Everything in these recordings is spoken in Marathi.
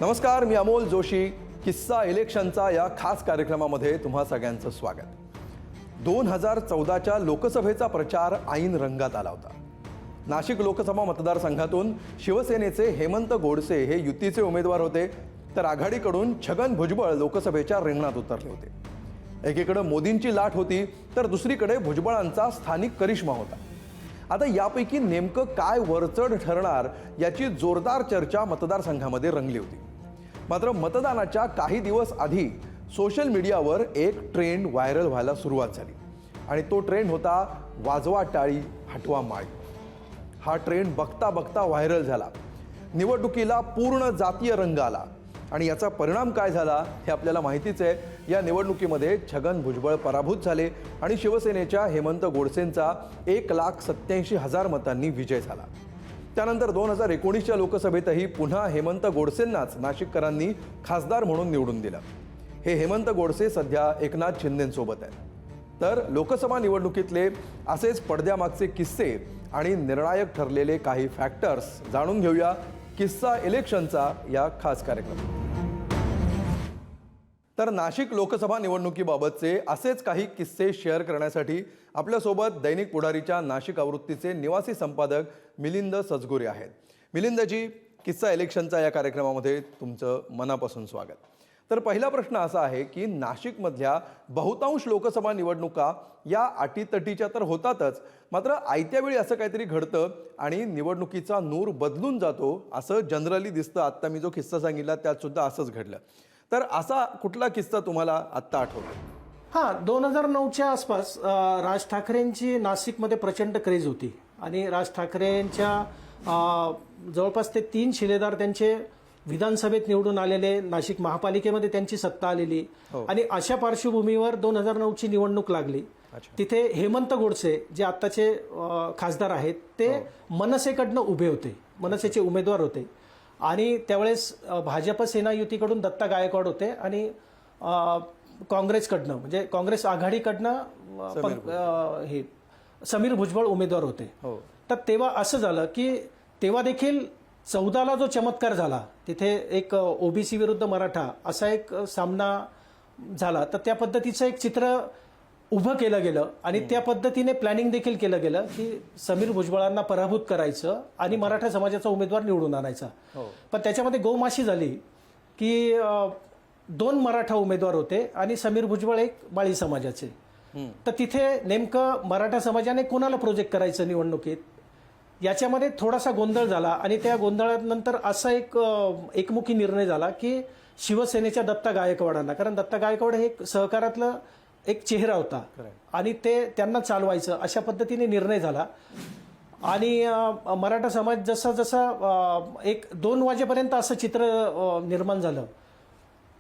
नमस्कार, मी अमोल जोशी. किस्सा इलेक्शनचा या खास कार्यक्रमामध्ये तुम्हा सगळ्यांचं स्वागत. 2014च्या लोकसभेचा प्रचार ऐन रंगात आला होता. नाशिक लोकसभा मतदारसंघातून शिवसेनेचे हेमंत गोडसे हे युतीचे उमेदवार होते, तर आघाडीकडून छगन भुजबळ लोकसभेच्या रिंगणात उतरले होते. एकीकडे मोदींची लाट होती, तर दुसरीकडे भुजबळांचा स्थानिक करिश्मा होता. आता यापैकी नेमकं काय वरचढ ठरणार याची जोरदार चर्चा मतदारसंघामध्ये रंगली होती. मात्र मतदानाच्या काही दिवस आधी सोशल मीडियावर एक ट्रेंड व्हायरल व्हायला सुरुवात झाली आणि तो ट्रेंड होता वाजवा टाळी हटवा माळी. हा ट्रेंड बघता बघता व्हायरल झाला. निवडणुकीला पूर्ण जातीय रंग आला आणि याचा परिणाम काय झाला हे आपल्याला माहितीच आहे. या निवडणुकीमध्ये छगन भुजबळ पराभूत झाले आणि शिवसेनेच्या हेमंत गोडसेंचा 1,87,000 मतांनी विजय झाला. त्यानंतर 2019च्या लोकसभेतही पुन्हा हेमंत गोडसेंनाच नाशिककरांनी खासदार म्हणून निवडून दिलं. हे हेमंत गोडसे सध्या एकनाथ शिंदेंसोबत आहेत. तर लोकसभा निवडणुकीतले असेच पडद्यामागचे किस्से आणि निर्णायक ठरलेले काही फॅक्टर्स जाणून घेऊया किस्सा इलेक्शनचा या खास कार्यक्रमात. तर नाशिक लोकसभा निवडणुकीबाबतचे असेच काही किस्से शेअर करण्यासाठी आपल्यासोबत दैनिक पुढारीच्या नाशिक आवृत्तीचे निवासी संपादक मिलिंद सजगुरे आहेत. मिलिंदजी, किस्सा इलेक्शनचा या कार्यक्रमामध्ये तुमचं मनापासून स्वागत. तर पहिला प्रश्न असा आहे की नाशिकमधल्या बहुतांश लोकसभा निवडणुका या अटीतटीच्या तर होतातच, मात्र आयत्या वेळी असं काहीतरी घडतं आणि निवडणुकीचा नूर बदलून जातो असं जनरली दिसतं. आत्ता मी जो किस्सा सांगितला त्यात सुद्धा असंच घडलं. तर असा कुठला किस्सा तुम्हाला आत्ता आठवतो? हां, 2009च्या आसपास राज ठाकरेंची नाशिकमध्ये प्रचंड क्रेज होती आणि राज ठाकरेंच्या जवळपास ते 3 शिलेदार त्यांचे विधानसभेत निवडून आलेले, नाशिक महापालिकेमध्ये त्यांची सत्ता आलेली आणि अशा पार्श्वभूमीवर 2009ची निवडणूक लागली. तिथे हेमंत गोडसे जे आत्ताचे खासदार आहेत ते मनसेकडनं उभे होते, मनसेचे उमेदवार होते आणि त्यावेळेस भाजप सेना युतीकडून दत्ता गायकवाड होते आणि काँग्रेसकडनं म्हणजे काँग्रेस आघाडीकडनं हे समीर भुजबळ उमेदवार होते. तर तेव्हा असं झालं की तेव्हा देखील 14ला जो चमत्कार झाला, तिथे एक ओबीसी विरुद्ध मराठा असा एक सामना झाला. तर त्या पद्धतीचं एक चित्र उभं केलं गेलं आणि त्या पद्धतीने प्लॅनिंग देखील केलं गेलं की समीर भुजबळांना पराभूत करायचं आणि मराठा समाजाचा उमेदवार निवडून आणायचा. पण त्याच्यामध्ये गोमाशी झाली की 2 मराठा उमेदवार होते आणि समीर भुजबळ एक माळी समाजाचे. तर तिथे नेमकं मराठा समाजाने कोणाला प्रोजेक्ट करायचं निवडणुकीत याच्यामध्ये थोडासा गोंधळ झाला आणि त्या गोंधळानंतर असा एक एकमुखी निर्णय झाला की शिवसेनेच्या दत्ता गायकवाडांना, कारण दत्ता गायकवाड हे सहकारातलं एक चेहरा होता आणि ते त्यांना चालवायचं अशा पद्धतीने निर्णय झाला. आणि मराठा समाज जसा जसा 1-2 वाजेपर्यंत असं चित्र निर्माण झालं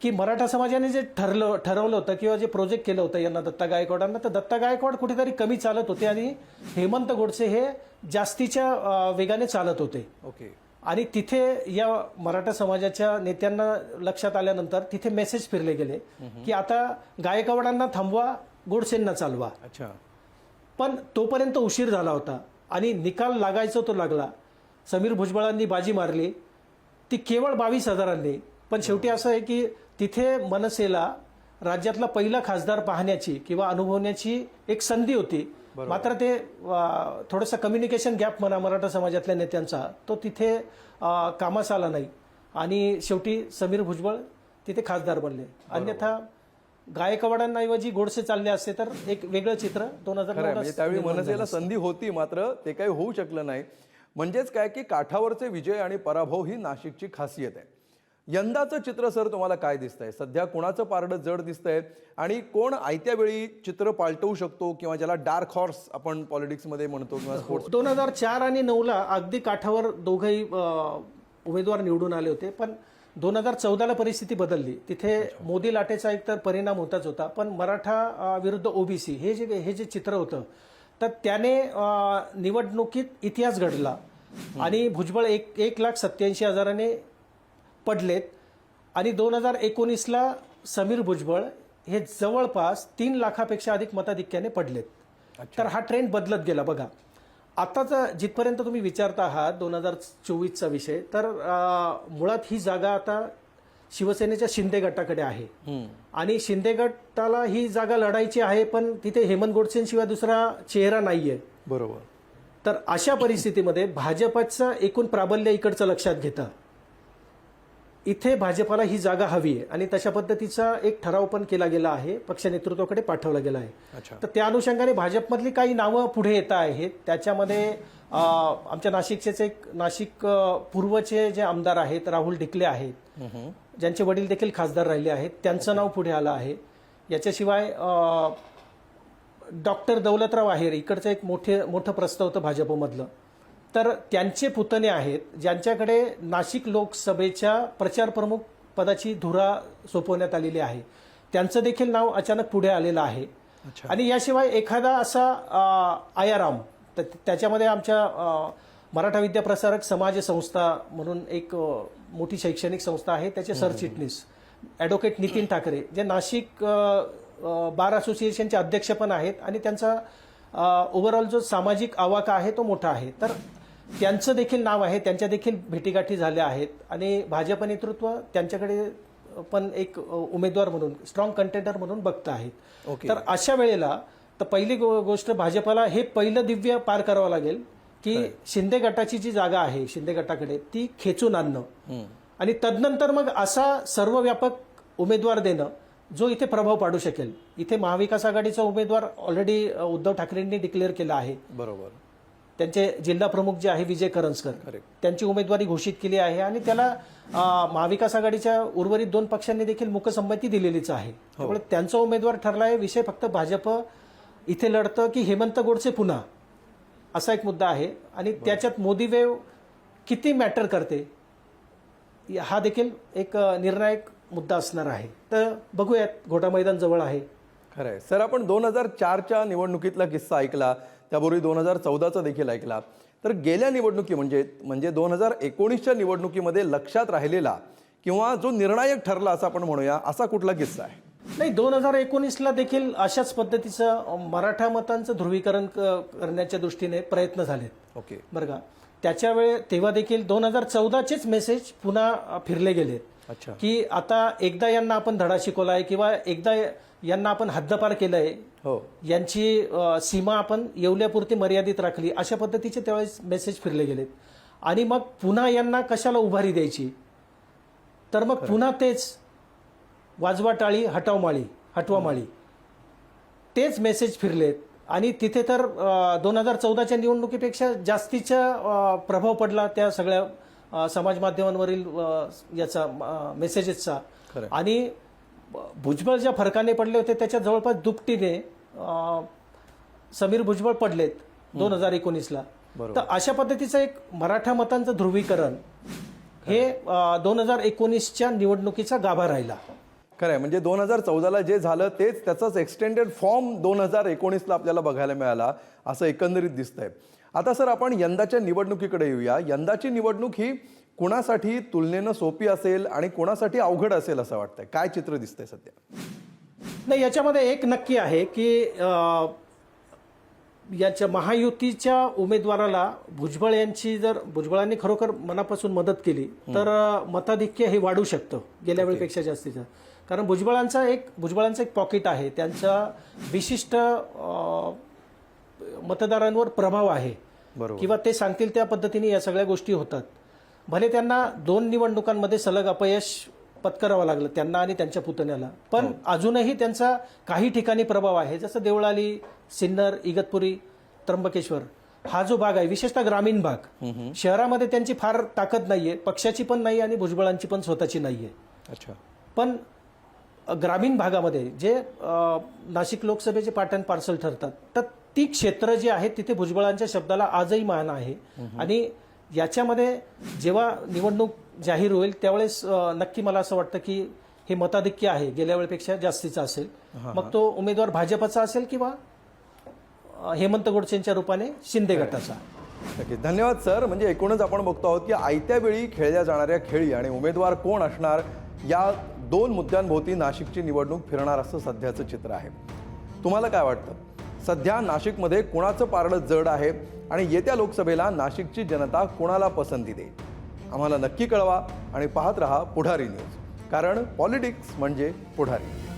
की मराठा समाजाने जे ठरवलं होतं किंवा जे प्रोजेक्ट केलं होतं यांना दत्ता गायकवाडांना, तर दत्ता गायकवाड कुठेतरी कमी चालत होते आणि हेमंत गोडसे हे जास्तीच्या वेगाने चालत होते. आणि तिथे या मराठा समाजाच्या नेत्यांना लक्षात आल्यानंतर तिथे मेसेज फिरले गेले की आता गायकवाडांना थांबवा, गोडसेंना चालवा. पण तोपर्यंत उशीर झाला होता आणि निकाल लागायचा तो लागला. समीर भुजबळांनी बाजी मारली, ती केवळ 22,000. पण शेवटी असं आहे की तिथे मनसेला राज्यातला पहिला खासदार पाहण्याची किंवा अनुभवण्याची एक संधी होती. मात्र ते थोडंसं कम्युनिकेशन गॅप म्हणा मराठा समाजातल्या नेत्यांचा, तो तिथे कामास आला नाही आणि शेवटी समीर भुजबळ तिथे खासदार बनले. अन्यथा गायकवाडांऐवजी गोडसे चालले असते तर एक वेगळं चित्र 2009 त्यावेळी मनसेला संधी होती, मात्र ते काही होऊ शकलं नाही. म्हणजेच काय की काठावरचे विजय आणि पराभव ही नाशिकची खासियत आहे. यंदाचं चित्र सर तुम्हाला काय दिसतंय? सध्या कोणाचं पारडं जड दिसतंय आणि कोण आयत्या वेळी चित्र पालटवू शकतो किंवा ज्याला डार्क हॉर्स आपण पॉलिटिक्समध्ये म्हणतो किंवा स्पोर्ट्स? 2004 आणि 9ला अगदी काठावर दोघंही उमेदवार निवडून आले होते. पण 2014ला परिस्थिती बदलली. तिथे मोदी लाटेचा एक तर परिणाम होताच होता, पण मराठा विरुद्ध ओबीसी हे जे चित्र होतं तर त्याने निवडणुकीत इतिहास घडला आणि भुजबळ 1,87,000 पडलेत आणि 2019ला समीर भुजबळ हे जवळपास 3 लाखापेक्षा अधिक मताधिक्याने पडलेत. तर हा ट्रेंड बदलत गेला. बघा, आताचा जिथपर्यंत तुम्ही विचारता आहात 2024चा विषय, तर मुळात ही जागा आता शिवसेनेच्या शिंदे गटाकडे आहे आणि शिंदे गटाला ही जागा लढायची आहे, पण तिथे हेमंत गोडसेंशिवाय दुसरा चेहरा नाहीये. बरोबर. तर अशा परिस्थितीमध्ये भाजपचं एकूण प्राबल्य इकडचं लक्षात घेता इथे भाजपाला ही जागा हवी आहे आणि तशा पद्धतीचा एक ठराव पण केला गेला आहे, पक्ष नेतृत्वाकडे पाठवला गेला आहे. अच्छा. तर त्या अनुषंगाने भाजपमधली काही नावं पुढे येत आहेत. त्याच्यामध्ये आमच्या नाशिक पूर्वचे जे आमदार आहेत राहुल ढिकले आहेत, ज्यांचे वडील देखील खासदार राहिले आहेत, त्यांचं नाव पुढे आलं आहे. याच्याशिवाय डॉक्टर दौलतराव आहेर इकडचं एक मोठं प्रस्ताव होतं भाजपमधलं, तर त्यांचे पुतणे आहेत ज्यांच्याकडे नाशिक लोकसभेच्या प्रचार प्रमुख पदाची धुरा सोपवण्यात आलेली आहे. त्यांचं देखील नाव अचानक पुढे आलेलं आहे. आणि याशिवाय एखादा असा आयाराम, तर त्याच्यामध्ये आमच्या मराठा विद्याप्रसारक समाज संस्था म्हणून एक मोठी शैक्षणिक संस्था आहे, त्याचे सरचिटणीस ॲडव्होकेट नितीन ठाकरे, जे नाशिक बार असोसिएशनचे अध्यक्ष पण आहेत आणि त्यांचा ओव्हरऑल जो सामाजिक आवाका आहे तो मोठा आहे. तर त्यांचं देखील नाव आहे, त्यांच्या देखील भेटीगाठी झाल्या आहेत आणि भाजप नेतृत्व त्यांच्याकडे पण एक उमेदवार म्हणून स्ट्रॉंग कंटेंडर म्हणून बघत आहेत. तर अशा वेळेला तर पहिली गोष्ट भाजपला हे पहिलं दिव्य पार करावं लागेल की शिंदे गटाची जी जागा आहे शिंदे गटाकडे ती खेचून आणणं आणि तदनंतर मग असा सर्वव्यापक उमेदवार देणं जो इथे प्रभाव पाडू शकेल. इथे महाविकास आघाडीचा उमेदवार ऑलरेडी उद्धव ठाकरेंनी डिक्लेअर केला आहे. बरोबर. त्यांचे जिल्हा प्रमुख जे आहे विजय करंजकर, त्यांची उमेदवारी घोषित केली आहे आणि त्याला महाविकास आघाडीच्या उर्वरित 2 पक्षांनी देखील मूकसंमती दिलेलीच आहे. त्यामुळे त्यांचा उमेदवार ठरला आहे. विषय फक्त भाजप इथे लढतं की हेमंत गोडसे पुन्हा, असा एक मुद्दा आहे आणि त्याच्यात मोदी वेव किती मॅटर करते हा देखील एक निर्णायक मुद्दा असणार आहे. तर बघूयात, घोडा मैदान जवळ आहे. खरंय सर. आपण 2004च्या निवडणुकीतला किस्सा ऐकला, त्यापूर्वी 2014चा देखील ऐकला. तर गेल्या निवडणुकी म्हणजे 2019च्या निवडणुकीमध्ये लक्षात राहिलेला किंवा जो निर्णायक ठरला असं आपण म्हणूया, असा कुठला किस्सा आहे? नाही, 2019ला देखील अशाच पद्धतीचं मराठा मतांचं ध्रुवीकरण करण्याच्या दृष्टीने प्रयत्न झालेत. ओके. बरं का. तेव्हा देखील 2014चेच मेसेज पुन्हा फिरले गेलेत. अच्छा. की आता एकदा यांना आपण धडा शिकवलाय किंवा एकदा यांना आपण हद्दपार केलंय, यांची सीमा आपण येवल्यापुरती मर्यादित राखली, अशा पद्धतीचे त्यावेळेस मेसेज फिरले गेलेत. आणि मग पुन्हा यांना कशाला उभारी द्यायची, तर मग पुन्हा तेच वाजवा टाळी हटवा माळी तेच मेसेज फिरलेत. आणि तिथे तर 2014च्या निवडणुकीपेक्षा जास्तीचा प्रभाव पडला त्या सगळ्या समाज माध्यमांवरील याचा मेसेजेसचा. आणि भुजबळ ज्या फरकाने पडले होते त्याच्या जवळपास दुपटीने समीर भुजबळ पडलेत 2019ला. तर अशा पद्धतीचं एक मराठा मतांचं ध्रुवीकरण हे 2019च्या निवडणुकीचा गाभा राहिला. खरं आहे. म्हणजे 2014ला जे झालं तेच त्याचाच एक्सटेंडेड फॉर्म 2019ला आपल्याला बघायला मिळाला, असं एकंदरीत दिसतंय. आता सर आपण यंदाच्या निवडणुकीकडे येऊया. यंदाची निवडणूक ही कुणासाठी तुलनेनं सोपी असेल आणि कुणासाठी अवघड असेल असं वाटतंय? काय चित्र दिसतंय सध्या? नाही, याच्यामध्ये एक नक्की आहे की याच्या महायुतीच्या उमेदवाराला भुजबळांनी खरोखर मनापासून मदत केली तर मताधिक्य हे वाढू शकतं गेल्या वेळेपेक्षा जास्तीचं. कारण भुजबळांचं एक पॉकेट आहे, त्यांचा विशिष्ट मतदारांवर प्रभाव आहे किंवा ते सांगतील त्या पद्धतीने या सगळ्या गोष्टी होतात. भले त्यांना 2 निवडणुकांमध्ये सलग अपयश पत्करावं लागलं त्यांना आणि त्यांच्या पुतण्याला, पण अजूनही त्यांचा काही ठिकाणी प्रभाव आहे. जसं देवळाली, सिन्नर, इगतपुरी, त्र्यंबकेश्वर हा जो भाग आहे, विशेषतः ग्रामीण भाग, शहरामध्ये त्यांची फार ताकद नाहीये, पक्षाची पण नाही आणि भुजबळांची पण स्वतःची नाहीये. अच्छा. पण ग्रामीण भागामध्ये जे नाशिक लोकसभेचे पार्ट अँड पार्सल ठरतात, तर ती क्षेत्र जी आहेत तिथे भुजबळांच्या शब्दाला आजही मान आहे. आणि याच्यामध्ये जेव्हा निवडणूक जाहीर होईल त्यावेळेस नक्की मला असं वाटतं की हे मताधिक्य आहे गेल्या वेळेपेक्षा जास्तीचं असेल. मग तो उमेदवार भाजपचा असेल किंवा हेमंत गोडसेंच्या रूपाने शिंदे गटाचा. धन्यवाद सर. म्हणजे एकूणच आपण बघतो आहोत की आयत्या वेळी खेळल्या जाणाऱ्या खेळी आणि उमेदवार कोण असणार या 2 मुद्द्यांभोवती नाशिकची निवडणूक फिरणार असं सध्याचं चित्र आहे. तुम्हाला काय वाटतं? सध्या नाशिकमध्ये कोणाचं पारडं जड आहे आणि येत्या लोकसभेला नाशिकची जनता कोणाला पसंती देईल? आम्हाला नक्की कळवा आणि पाहत रहा पुढारी न्यूज. कारण पॉलिटिक्स म्हणजे पुढारी.